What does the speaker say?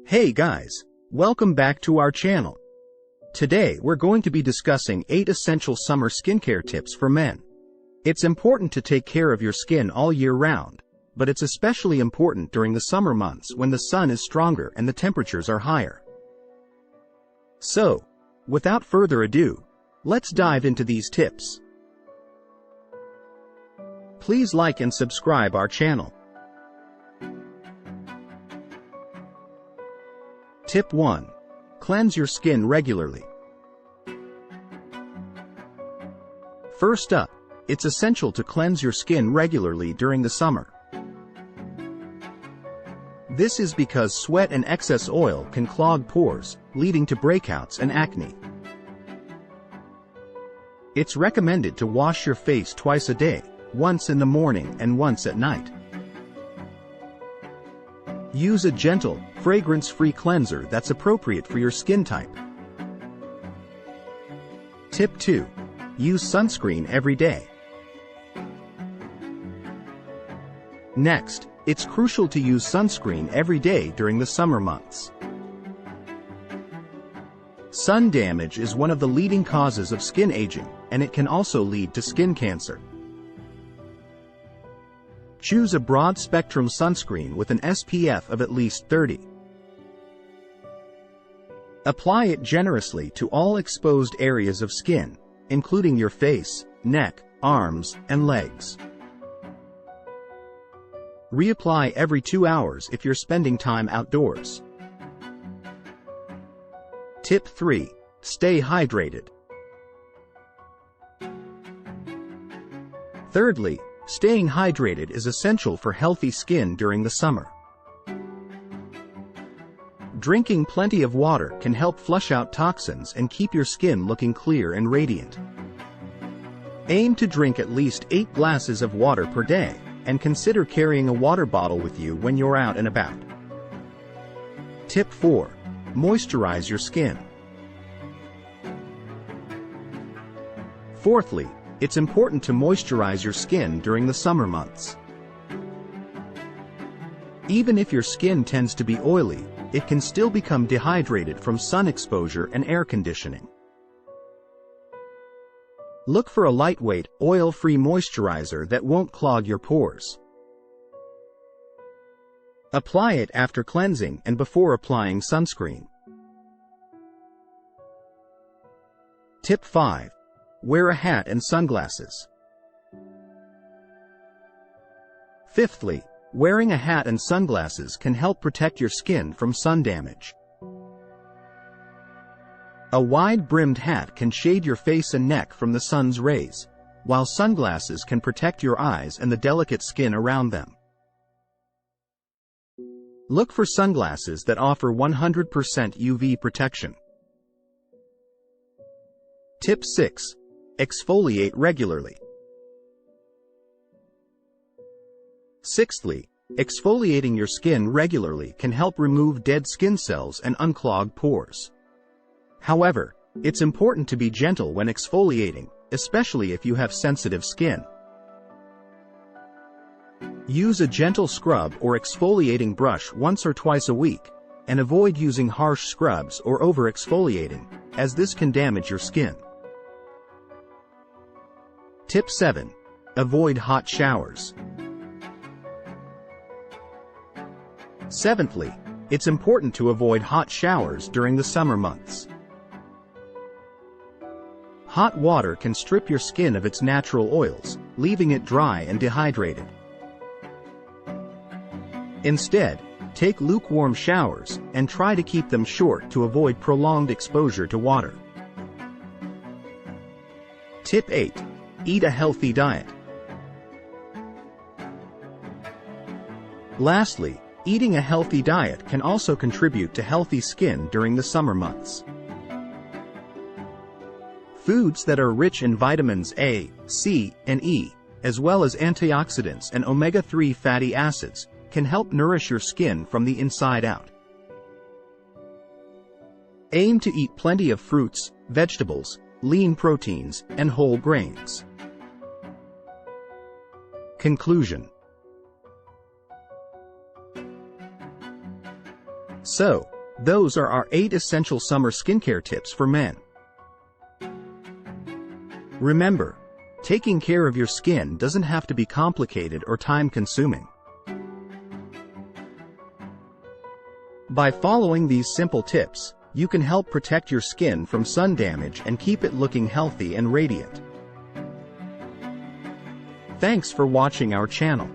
Hey guys, welcome back to our channel. Today we're going to be discussing 8 essential summer skincare tips for men. It's important to take care of your skin all year round, but it's especially important during the summer months when the sun is stronger and the temperatures are higher. So, without further ado, let's dive into these tips. Please like and subscribe our channel. Tip 1. Cleanse your skin regularly. First up, it's essential to cleanse your skin regularly during the summer. This is because sweat and excess oil can clog pores, leading to breakouts and acne. It's recommended to wash your face twice a day, once in the morning and once at night. Use a gentle, fragrance-free cleanser that's appropriate for your skin type. Tip 2. Use sunscreen every day. Next, it's crucial to use sunscreen every day during the summer months. Sun damage is one of the leading causes of skin aging, and it can also lead to skin cancer. Choose a broad-spectrum sunscreen with an SPF of at least 30. Apply it generously to all exposed areas of skin, including your face, neck, arms, and legs. Reapply every 2 hours if you're spending time outdoors. Tip 3. Stay hydrated. Thirdly, staying hydrated is essential for healthy skin during the summer. Drinking plenty of water can help flush out toxins and keep your skin looking clear and radiant. Aim to drink at least 8 glasses of water per day, and consider carrying a water bottle with you when you're out and about. Tip 4. Moisturize your skin. Fourthly, it's important to moisturize your skin during the summer months. Even if your skin tends to be oily, it can still become dehydrated from sun exposure and air conditioning. Look for a lightweight, oil-free moisturizer that won't clog your pores. Apply it after cleansing and before applying sunscreen. Tip 5. Wear a hat and sunglasses. Fifthly, wearing a hat and sunglasses can help protect your skin from sun damage. A wide-brimmed hat can shade your face and neck from the sun's rays, while sunglasses can protect your eyes and the delicate skin around them. Look for sunglasses that offer 100% UV protection. Tip 6. Exfoliate regularly. Sixthly, exfoliating your skin regularly can help remove dead skin cells and unclog pores. However, it's important to be gentle when exfoliating, especially if you have sensitive skin. Use a gentle scrub or exfoliating brush once or twice a week, and avoid using harsh scrubs or over-exfoliating, as this can damage your skin. Tip 7. Avoid hot showers. Seventhly, it's important to avoid hot showers during the summer months. Hot water can strip your skin of its natural oils, leaving it dry and dehydrated. Instead, take lukewarm showers and try to keep them short to avoid prolonged exposure to water. Tip 8. Eat a healthy diet. Lastly, eating a healthy diet can also contribute to healthy skin during the summer months. Foods that are rich in vitamins A, C, and E, as well as antioxidants and omega-3 fatty acids, can help nourish your skin from the inside out. Aim to eat plenty of fruits, vegetables, lean proteins, and whole grains. Conclusion. So, Those are our 8 essential summer skincare tips for men. Remember, taking care of your skin doesn't have to be complicated or time-consuming. By following these simple tips, you can help protect your skin from sun damage and keep it looking healthy and radiant. Thanks for watching our channel.